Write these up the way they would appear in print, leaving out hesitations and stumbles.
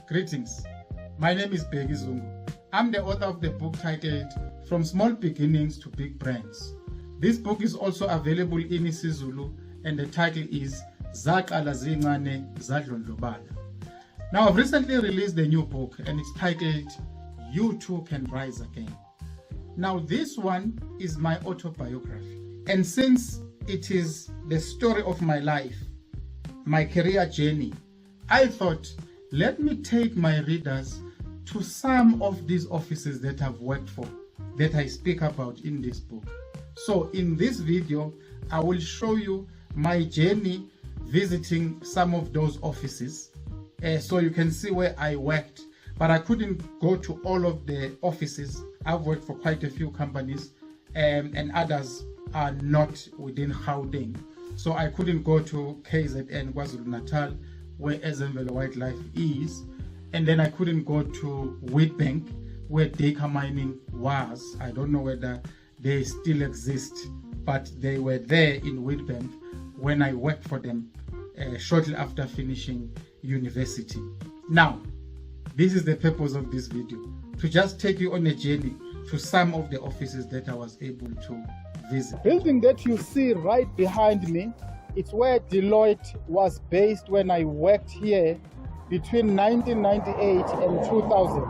Greetings, my name is Bheki Zungu. I'm the author of the book titled From Small Beginnings to Big Brands. This book is also available in isiZulu and the title is Zaqala Zincane Zadlondlobala. Now I've recently released a new book and it's titled You Too Can Rise Again. Now this one is my autobiography, and since it is the story of my life, my career journey, I thought, let me take my readers to some of these offices that I've worked for, that I speak about in this book. So in this video, I will show you my journey visiting some of those offices, so you can see where I worked. But I couldn't go to all of the offices. I've worked for quite a few companies, and others are not within Gauteng. So I couldn't go to KZN, KwaZulu-Natal, where Ezemvelo Wildlife is. And then I couldn't go to Wheatbank, where Deka Mining was. I don't know whether they still exist, but they were there in Wheatbank when I worked for them shortly after finishing university. Now, this is the purpose of this video, to just take you on a journey to some of the offices that I was able to visit. The building that you see right behind me, it's where Deloitte was based when I worked here between 1998 and 2000.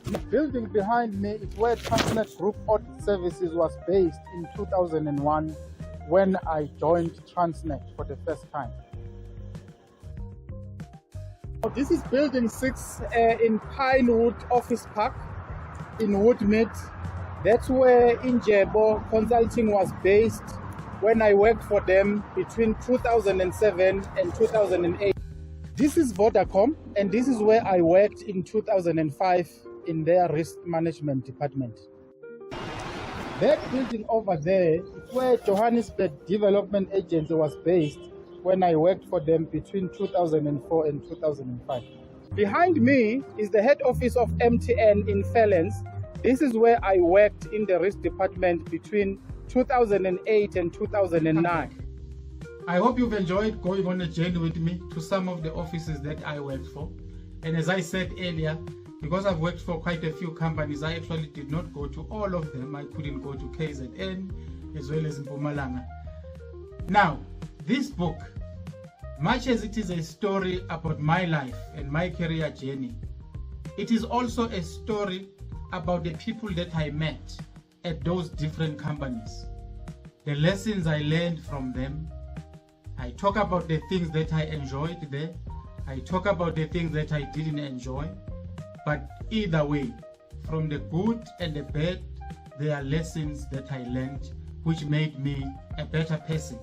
The building behind me is where Transnet Group Audit Services was based in 2001 when I joined Transnet for the first time. This is building 6 in Pinewood Office Park in Woodmead. That's where Injebo Consulting was based when I worked for them between 2007 and 2008. This is Vodacom, and this is where I worked in 2005 in their risk management department. That building over there is where Johannesburg Development Agency was based when I worked for them between 2004 and 2005. Behind me is the head office of MTN in Fairlands. This is where I worked in the risk department between 2008 and 2009. I hope you've enjoyed going on a journey with me to some of the offices that I worked for. And as I said earlier, because I've worked for quite a few companies, I actually did not go to all of them. I couldn't go to KZN as well as Mpumalanga. Now, this book, much as it is a story about my life and my career journey, it is also a story about the people that I met at those different companies, the lessons I learned from them. I talk about the things that I enjoyed there. I talk about the things that I didn't enjoy. But either way, from the good and the bad, there are lessons that I learned which made me a better person.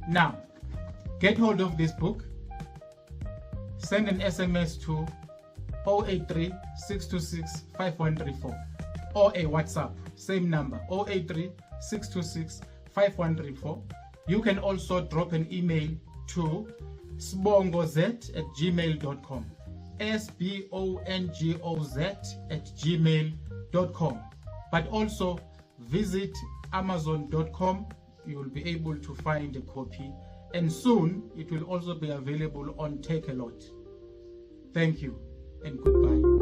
Now, get hold of this book. Send an SMS to 083 626 5134 or a WhatsApp, same number, 083 626 5134. You can also drop an email to sbongoz@gmail.com, sbongoz@gmail.com. But also visit amazon.com. You will be able to find a copy, and soon it will also be available on Take a Lot. Thank you and goodbye.